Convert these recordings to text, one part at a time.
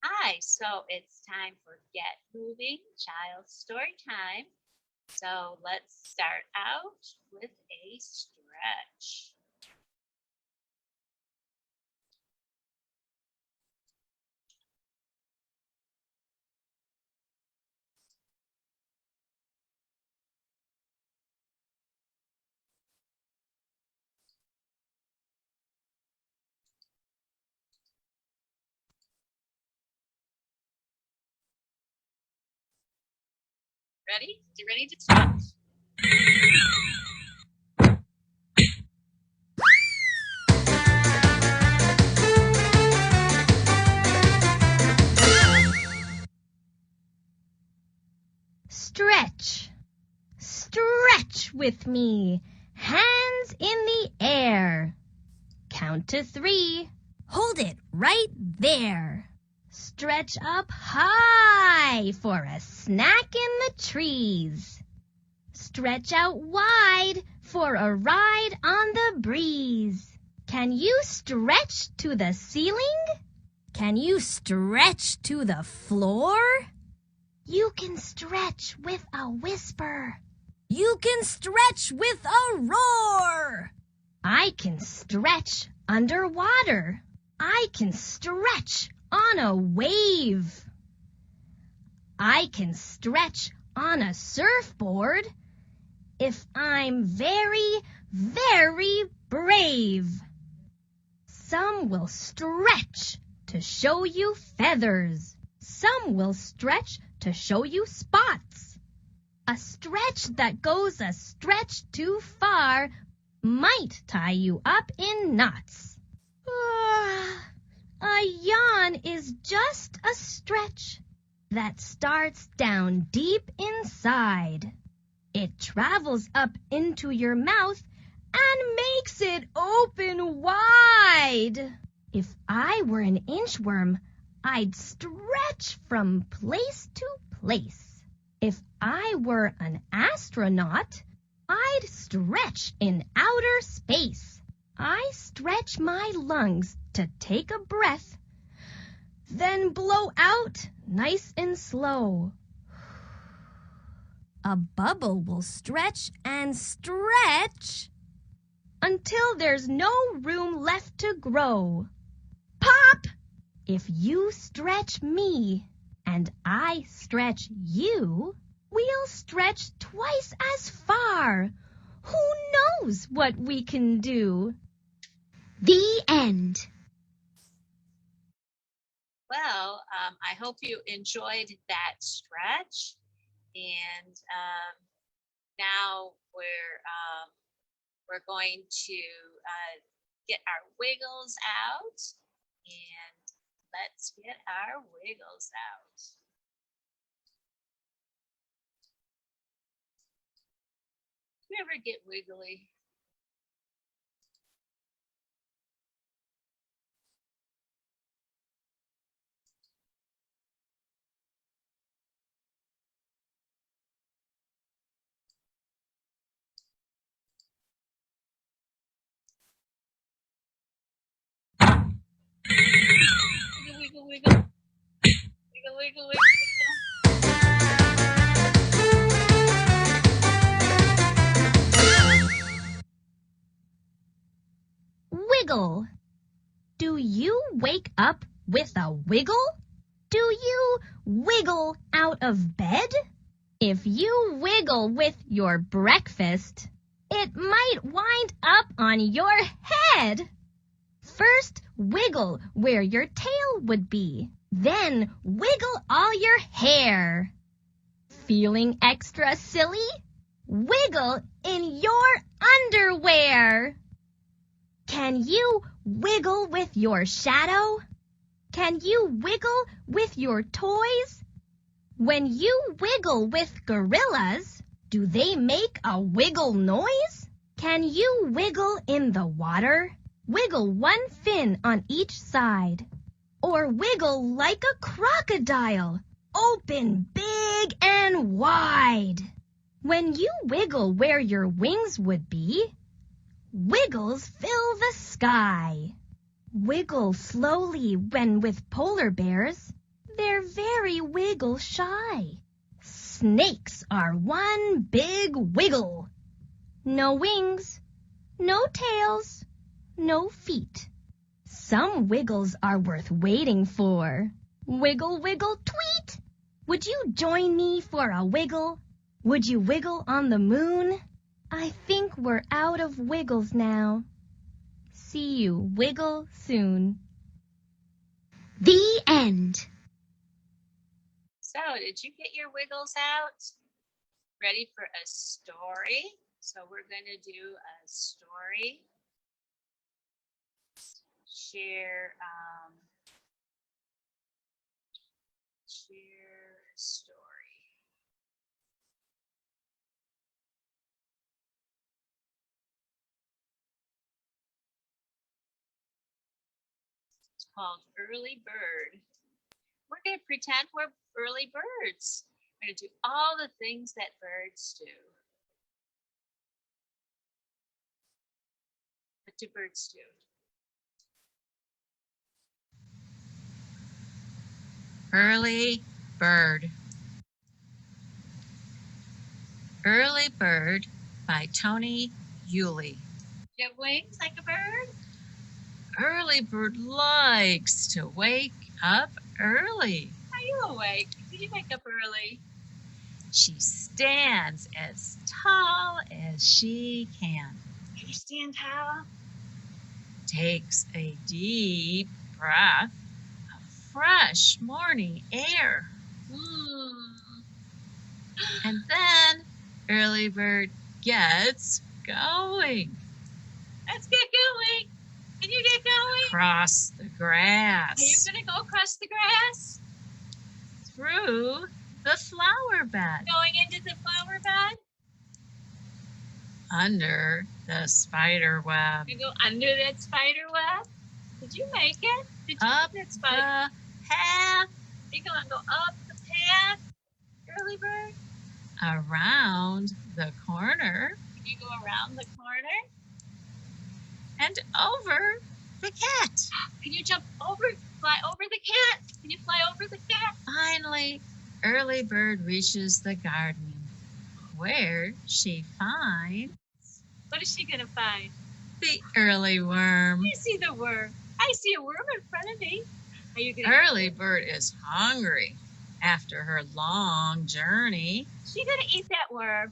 Hi, so it's time for Get Moving Child Story Time. So let's start out with a stretch. Ready? You ready to stretch? Stretch. Stretch with me. Hands in the air. Count to 3. Hold it right there. Stretch up high for a snack in the trees. Stretch out wide for a ride on the breeze. Can you stretch to the ceiling? Can you stretch to the floor? You can stretch with a whisper. You can stretch with a roar. I can stretch underwater. I can stretch on a wave. I can stretch on a surfboard if I'm very, very brave. Some will stretch to show you feathers. Some will stretch to show you spots. A stretch that goes a stretch too far might tie you up in knots. A yawn is just a stretch that starts down deep inside. It travels up into your mouth and makes it open wide. If I were an inchworm, I'd stretch from place to place. If I were an astronaut, I'd stretch in outer space. I stretch my lungs to take a breath, then blow out nice and slow. A bubble will stretch and stretch until there's no room left to grow. Pop! If you stretch me and I stretch you, we'll stretch twice as far. Who knows what we can do? The end. Well, I hope you enjoyed that stretch. And now we're going to get our wiggles out. And let's get our wiggles out. Do you ever get wiggly? Wiggle, wiggle, wiggle. Wiggle, wiggle, wiggle. Wiggle. Do you wake up with a wiggle? Do you wiggle out of bed? If you wiggle with your breakfast, it might wind up on your head. First, wiggle where your tail would be. Then wiggle all your hair. Feeling extra silly? Wiggle in your underwear. Can you wiggle with your shadow? Can you wiggle with your toys? When you wiggle with gorillas, do they make a wiggle noise? Can you wiggle in the water? Wiggle one fin on each side. Or wiggle like a crocodile, open big and wide. When you wiggle where your wings would be, wiggles fill the sky. Wiggle slowly when with polar bears. They're very wiggle shy. Snakes are one big wiggle. No wings, no tails, no feet. Some wiggles are worth waiting for. Wiggle, wiggle, tweet! Would you join me for a wiggle? Would you wiggle on the moon? I think we're out of wiggles now. See you wiggle soon. The end. So, did you get your wiggles out? Ready for a story? So we're going to do a story. Share story. It's called Early Bird. We're going to pretend we're early birds. We're going to do all the things that birds do. What do birds do? Early Bird. Early Bird by Toni, Yuly. You have wings like a bird? Early bird likes to wake up early. Are you awake? Did you wake up early? She stands as tall as she can. Can you stand tall? Takes a deep breath of fresh morning air. And then early bird gets going. Let's get going. Can you get going? Across the grass. Are you going to go across the grass? Through the flower bed. Going into the flower bed? Under the spider web. You go under that spider web? Did you make it? Did you up that spider? The path. You're going to go up the path, early bird? Around the corner. Can you go around the corner? And over the cat. Can you fly over the cat? Can you fly over the cat? Finally, early bird reaches the garden where she finds. What is she going to find? The early worm. You see the worm. I see a worm in front of me. Are you going to? Early bird is hungry after her long journey. She's going to eat that worm.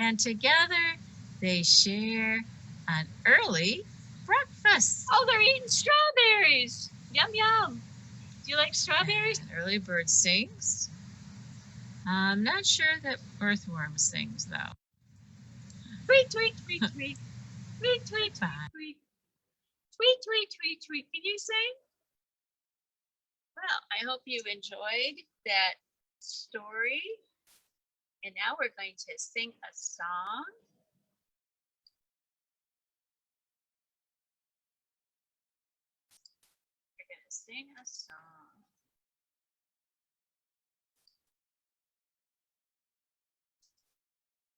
And together they share an early breakfast. Oh, they're eating strawberries. Yum, yum. Do you like strawberries? And early bird sings. I'm not sure that earthworm sings, though. Tweet, tweet, tweet, tweet. Tweet, tweet, tweet, tweet. Tweet, tweet, tweet, tweet. Can you sing? Well, I hope you enjoyed that story. And now we're going to sing a song. We're going to sing a song.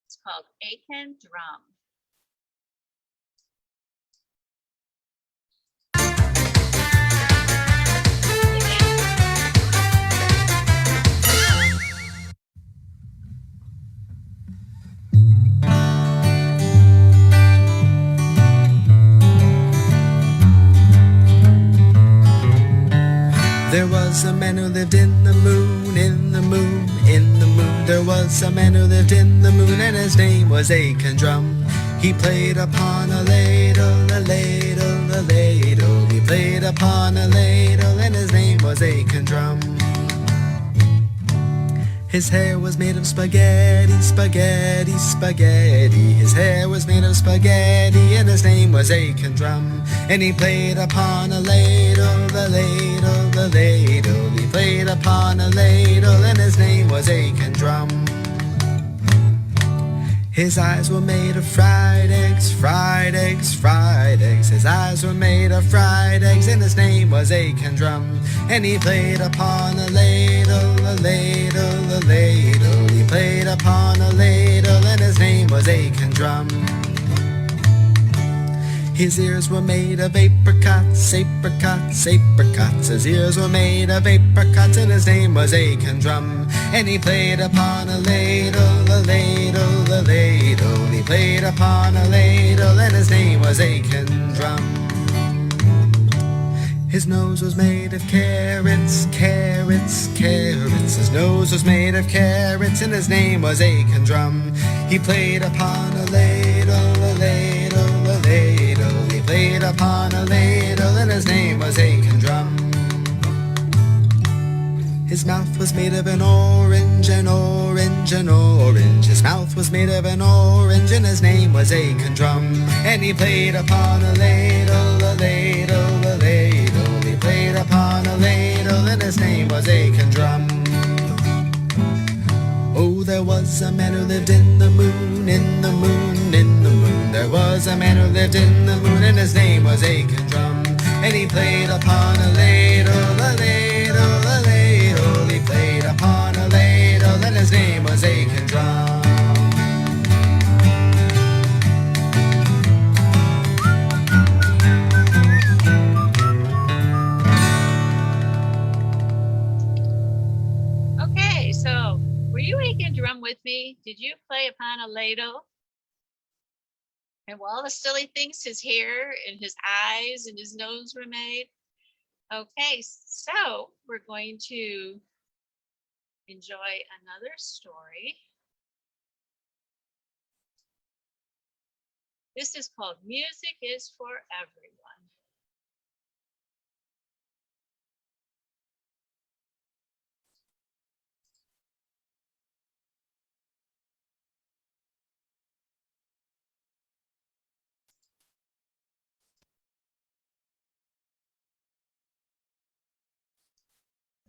It's called Aiken Drum. There was a man who lived in the moon, in the moon, in the moon. There was a man who lived in the moon, and his name was Aiken Drum. He played upon a ladle, a ladle, a ladle. He played upon a ladle, and his name was Aiken Drum. His hair was made of spaghetti, spaghetti, spaghetti. His hair was made of spaghetti, and his name was Aiken Drum. And he played upon a ladle, the ladle, the ladle. He played upon a ladle, and his name was Aiken Drum. His eyes were made of fried eggs, fried eggs, fried eggs. His eyes were made of fried eggs, and his name was Aiken Drum. And he played upon a ladle, a ladle, a ladle. He played upon a ladle, and his name was Aiken Drum. His ears were made of apricots, apricots, apricots. His ears were made of apricots, and his name was Aiken Drum. And he played upon a ladle, a ladle, a ladle. He played upon a ladle, and his name was Aiken Drum. His nose was made of carrots, carrots, carrots. His nose was made of carrots, and his name was Aiken Drum. He played upon a ladle, a ladle, a ladle. He played upon a ladle, and his name was Aiken Drum. His mouth was made of an orange, an orange, an orange. His mouth was made of an orange, and his name was Aiken Drum. And he played upon a ladle, a ladle, a ladle. He played upon a ladle, and his name was Aiken Drum. Oh, there was a man who lived in the moon, in the moon, in the moon. There was a man who lived in the moon, and his name was Aiken Drum. And he played upon a ladle, a ladle, a ladle. He played upon a ladle, and his name was Aiken Drum. Okay, so were you Aiken Drum with me? Did you play upon a ladle? And all the silly things his hair and his eyes and his nose were made? Okay, so we're going to enjoy another story. This is called Music is for Everyone.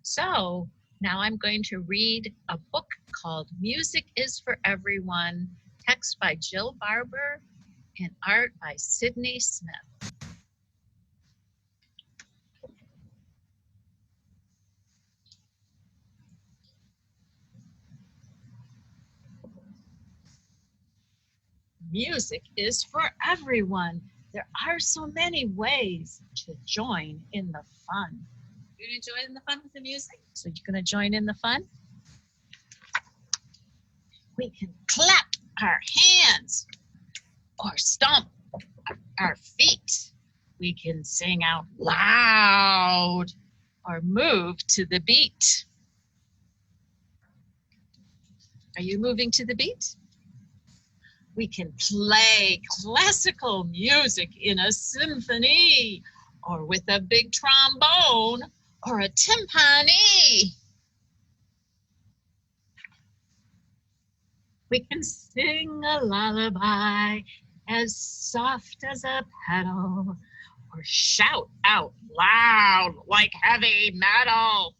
So now I'm going to read a book called Music is for Everyone, text by Jill Barber and art by Sydney Smith. Music is for everyone. There are so many ways to join in the fun. You're going to join in the fun with the music? So you're going to join in the fun? We can clap our hands or stomp our feet. We can sing out loud or move to the beat. Are you moving to the beat? We can play classical music in a symphony or with a big trombone or a timpani. We can sing a lullaby as soft as a pedal or shout out loud like heavy metal.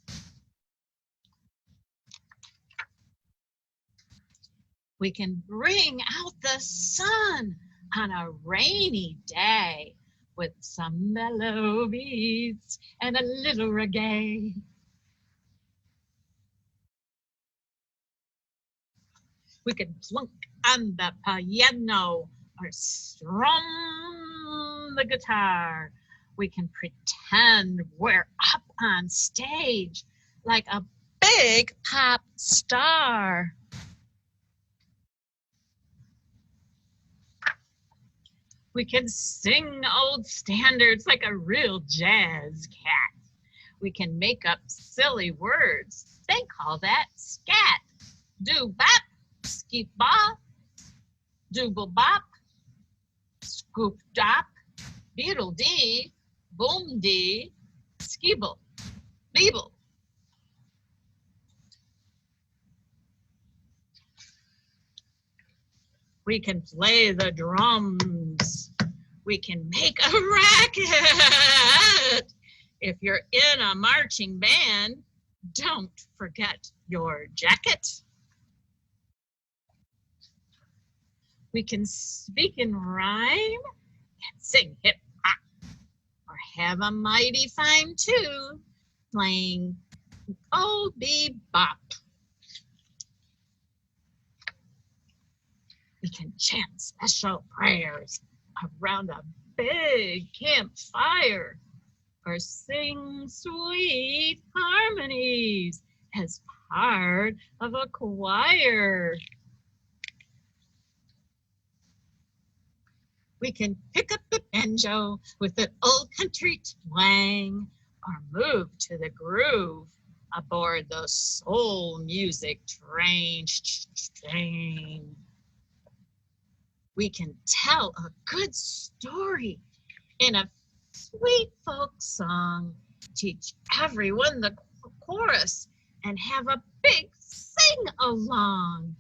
We can bring out the sun on a rainy day with some mellow beats and a little reggae. We can plunk on the piano or strum the guitar. We can pretend we're up on stage like a big pop star. We can sing old standards like a real jazz cat. We can make up silly words. They call that scat. Do-bop, skip-bop, dooble-bop, scoop-dop, beetle-dee, boom-dee, skibble, beeble. We can play the drums. We can make a racket. If you're in a marching band, don't forget your jacket. We can speak in rhyme and sing hip hop or have a mighty fine tune playing old bebop. We can chant special prayers around a big campfire or sing sweet harmonies as part of a choir. We can pick up the banjo with an old country twang or move to the groove aboard the soul music train. We can tell a good story in a sweet folk song, teach everyone the chorus, and have a big sing-along.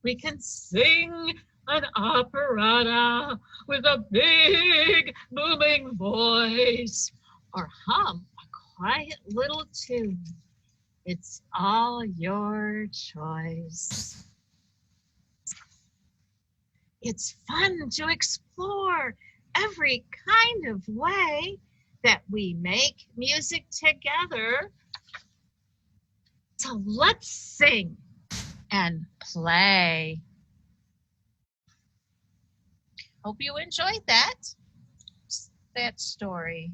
We can sing an operetta with a big booming voice or hum a quiet little tune. It's all your choice. It's fun to explore every kind of way that we make music together. So let's sing and play. Hope you enjoyed that story.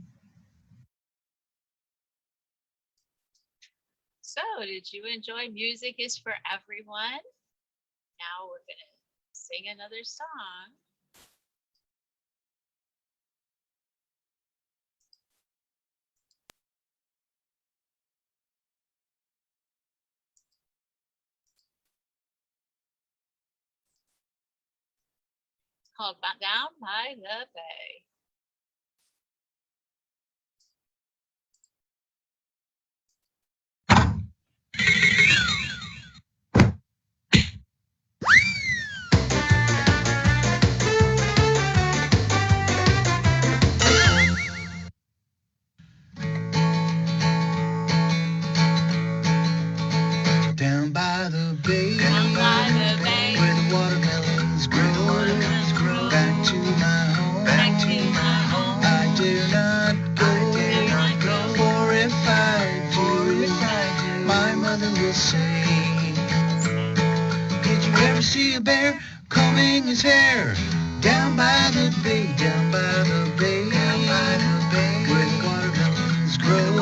So, did you enjoy Music is for Everyone? Now we're going to sing another song. It's called Down by the Bay. Down by the bay, Down by the bay, where the watermelons grow, back to my home, I dare not go, for if I do, my mother will say, did you ever see a bear combing his hair? Down by the bay, down by the bay, where the watermelons grow,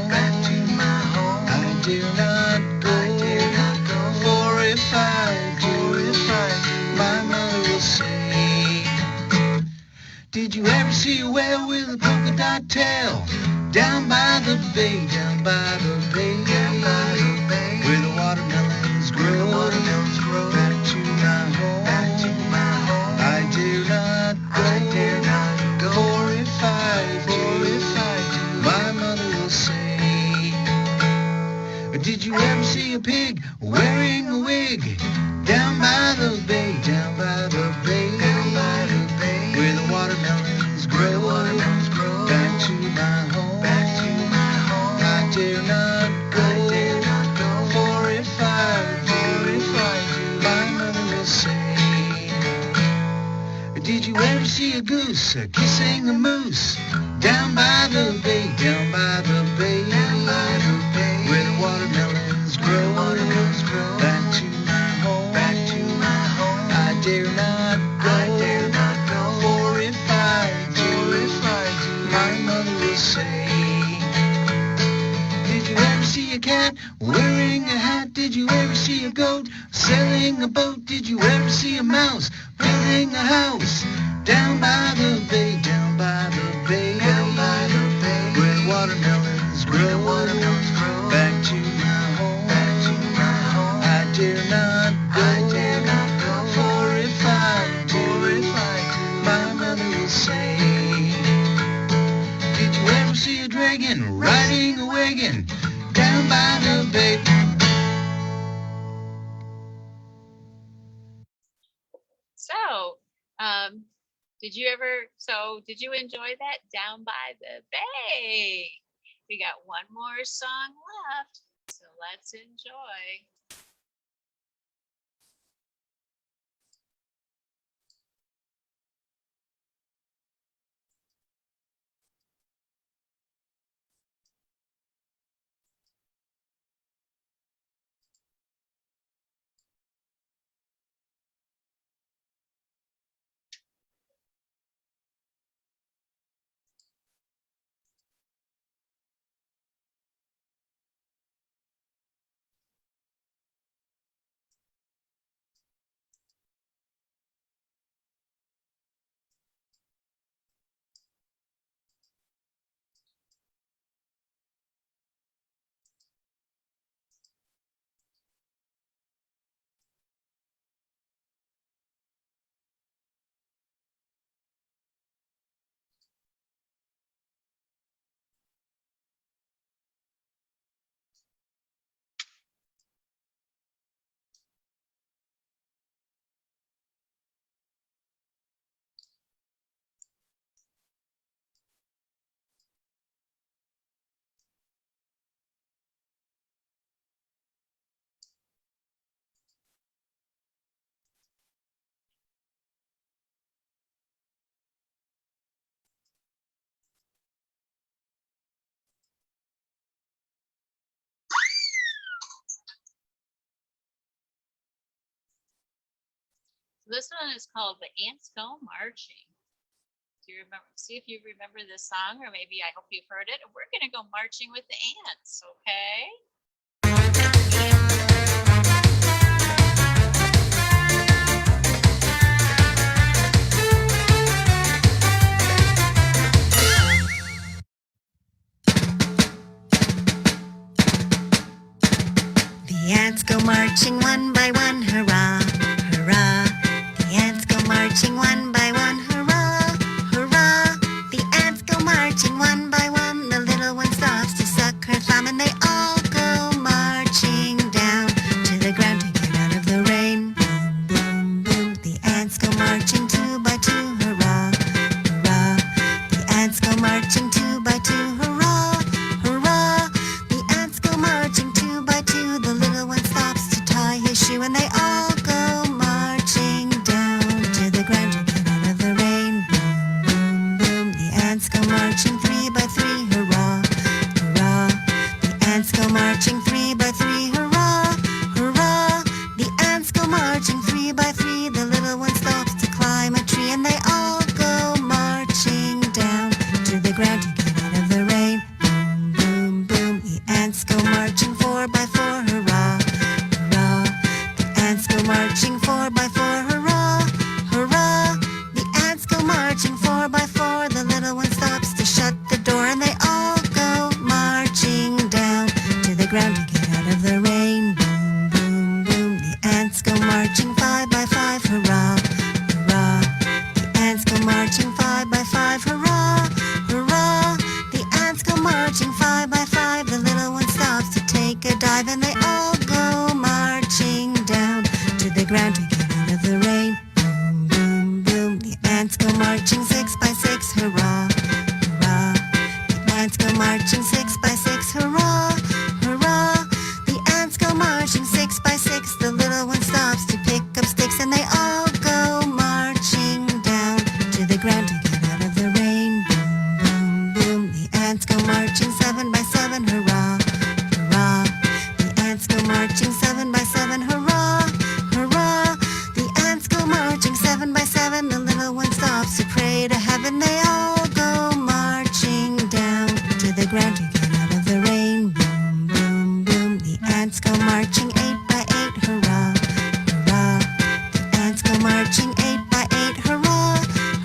back to my home, I dare not go, for if I do, my mother will say, did you ever see a whale with a polka dot tail? Down by the bay, down by the bay, where the watermelons grow, back to my home, I dare not go, for if I do, my mother will say, did you ever see a pig wearing a wig? Down by the bay, where the watermelons grow, back to my home, I dare not go, for if I do, my mother will say, did you ever see a goose kissing a moose? Down by the bay, where the watermelons grow, back to my home, I dare not go, for if I do, my mother will say, did you ever see a cat wearing a hat? Did you ever see a goat sailing a boat? Did you ever see a mouse building a house? Down by the bay, where the watermelons grow, back to my home, I dare not go, for if I do, my mother will say, did you ever see a dragon riding a wagon? Down by the bay. So, did you enjoy that Down by the Bay? We got one more song left, so let's enjoy. So this one is called The Ants Go Marching. Do you remember? See if you remember this song, or maybe I hope you've heard it. We're going to go marching with the ants, okay? The ants go marching one by one, hurrah, hurrah. The ants go marching one by one, hurrah, hurrah. The ants go marching one by one. The little one stops to suck her thumb, and they all go marching down to the ground to get out of the rain. Boom, boom, boom. The ants go marching two by two, hurrah, hurrah. The ants go marching two by two, hurrah, hurrah. The ants go marching two by two. The little one stops to tie his shoe, and they all go marching down to the ground to get out of the rain. Boom, boom, boom. The ants go marching three by three, hurrah, hurrah. The ants go marching three by three, hurrah, hurrah. The ants go marching three by three. The little one stops to climb a tree, and they all go marching down to the ground to get out of the rain. Boom, boom, boom. The ants go marching four by four, hurrah, hurrah. The ants go marching four by four, hurrah, hurrah. The ants go marching four by four. The little one stops to shut the door, and they all go marching down to the ground to get out of the rain. Boom, boom, boom. The ants go marching five by five, hurrah, hurrah. The ants go marching five by five, hurrah, hurrah. The ants go marching five by five. The little one stops to take a dive, and they all go marching down to the ground to get out of the rain. Boom, boom, boom. The ants go marching six by six, hurrah, hurrah. The ants go marching six by six, hurrah, hurrah. The ants go marching six by six. The little one stops to pick up sticks, and they all go marching down to the ground to get out of the rain. Boom, boom, boom. The ants go marching seven by seven, hurrah, hurrah. The ants go marching seven by seven, hurrah, hurrah. The ants go marching seven by seven. The little one stops to pray to heaven. They all go marching down to the ground to get out of the rain. Boom, boom, boom. The ants go marching eight by eight, hurrah, hurrah. The ants go marching eight by eight, hurrah,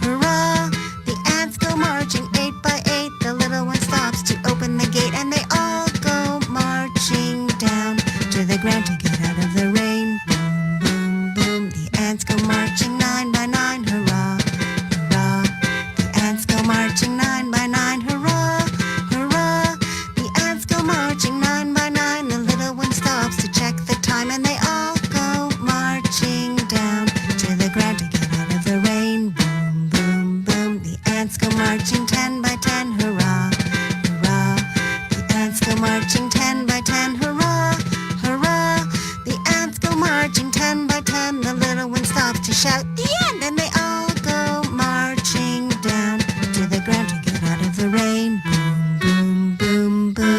hurrah. The ants go marching eight by eight. The little one stops to open the gate, and they all go marching down to the ground to get out of the rain. Boom, boom, boom. The ants go marching nine by nine, hurrah, hurrah. The ants go marching nine by nine, hurrah, hurrah. The ants go marching nine by nine. The little one stops to check the time, and they all go marching down to the ground to get out of the rain. Boom, boom, boom. The ants go marching 10 by 10, hurrah, hurrah. The ants go marching 10 by 10, hurrah, hurrah. The ants go marching 10 by 10. The little one stops to shout the end, and they all go marching down to the ground to get out of the rain. Boom, boom, boom, boom.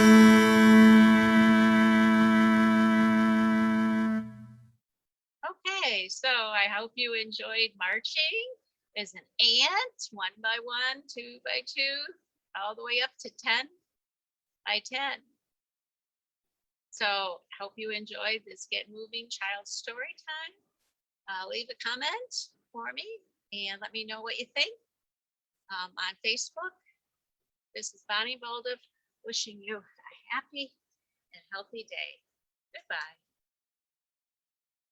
Okay, so I hope you enjoyed marching as an ant, one by one, two by two, all the way up to 10 by 10. So hope you enjoyed this Get Moving Child Story Time. Leave a comment for me and let me know what you think on Facebook. This is Bonnie Baldiff wishing you a happy and healthy day. Goodbye.